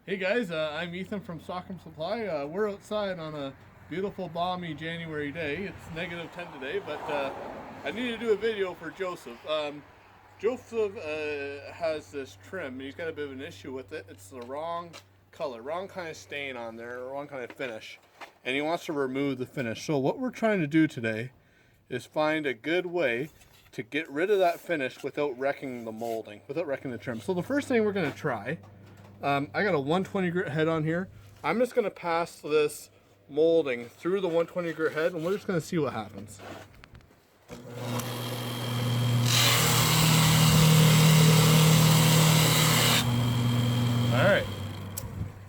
Hey guys, I'm Ethan from Stockholm Supply. We're outside on a beautiful balmy January day. It's negative 10 today, but I need to do a video for Joseph. Joseph has this trim. He's got a bit of an issue with it. It's the wrong color, wrong kind of stain on there, wrong kind of finish. And he wants to remove the finish. So what we're trying to do today is find a good way to get rid of that finish without wrecking the molding, without wrecking the trim. So the first thing we're going to try, I got a 120 grit head on here. I'm just going to pass this molding through the 120 grit head, and we're just going to see what happens. All right.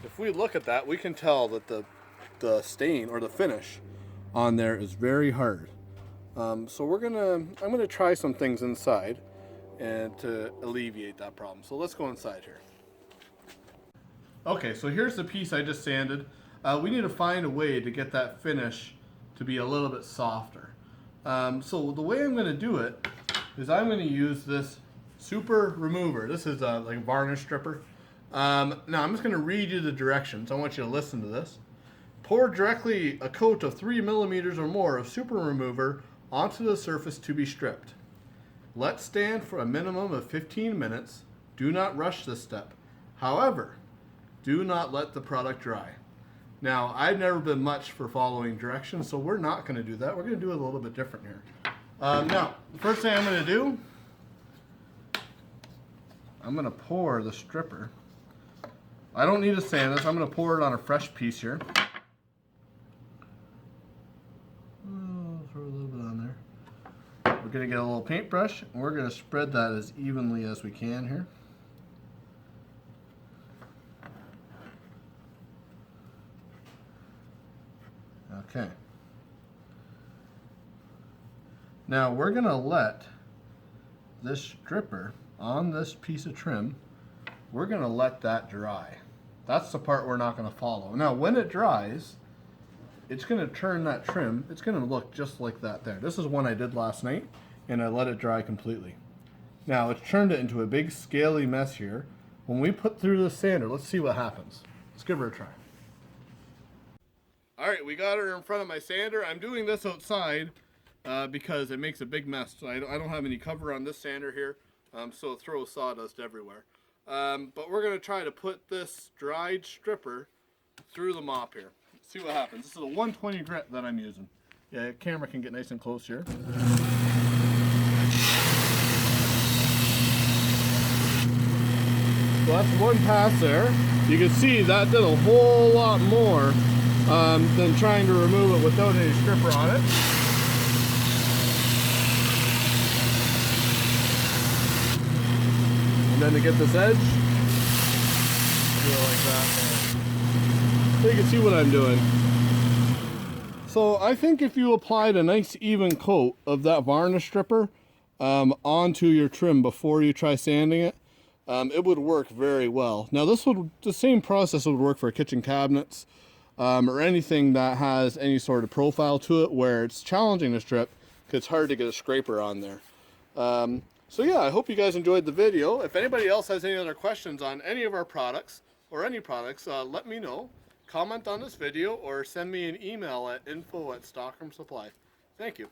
If we look at that, we can tell that the stain or the finish on there is very hard. So I'm gonna try some things inside and to alleviate that problem. So let's go inside here. Okay, so here's the piece I just sanded. We need to find a way to get that finish to be a little bit softer. So the way I'm gonna do it is I'm gonna use this super remover. This is like a varnish stripper. Now I'm just gonna read you the directions. I want you to listen to this. Pour directly a coat of 3 millimeters or more of super remover onto the surface to be stripped. Let stand for a minimum of 15 minutes. Do not rush this step. However, do not let the product dry. Now, I've never been much for following directions, so we're not going to do that. We're going to do it a little bit different here. Now, the first thing I'm going to do, I'm going to pour the stripper. I don't need to sand this. I'm going to pour it on a fresh piece here. Throw a little bit on there. We're going to get a little paintbrush, and we're going to spread that as evenly as we can here. Okay. Now we're going to let this stripper on this piece of trim, we're going to let that dry. That's the part we're not going to follow. Now when it dries, it's going to turn that trim, it's going to look just like that there. This is one I did last night, and I let it dry completely. Now it's turned it into a big scaly mess here. When we put through the sander, let's see what happens. Let's give her a try. All right, we got her in front of my sander. I'm doing this outside because it makes a big mess. So I don't have any cover on this sander here, so it throws sawdust everywhere. But we're going to try to put this dried stripper through the mop here. See what happens. This is a 120 grit that I'm using. Yeah, the camera can get nice and close here. So that's one pass there. You can see that did a whole lot more than trying to remove it without any stripper on it. And then to get this edge, do it like that. So you can see what I'm doing. So I think if you applied a nice even coat of that varnish stripper onto your trim before you try sanding it, it would work very well. Now the same process would work for kitchen cabinets or anything that has any sort of profile to it where it's challenging to strip because it's hard to get a scraper on there. So yeah, I hope you guys enjoyed the video. If anybody else has any other questions on any of our products or any products, let me know. Comment on this video or send me an email at info@stockholmsupply. Thank you.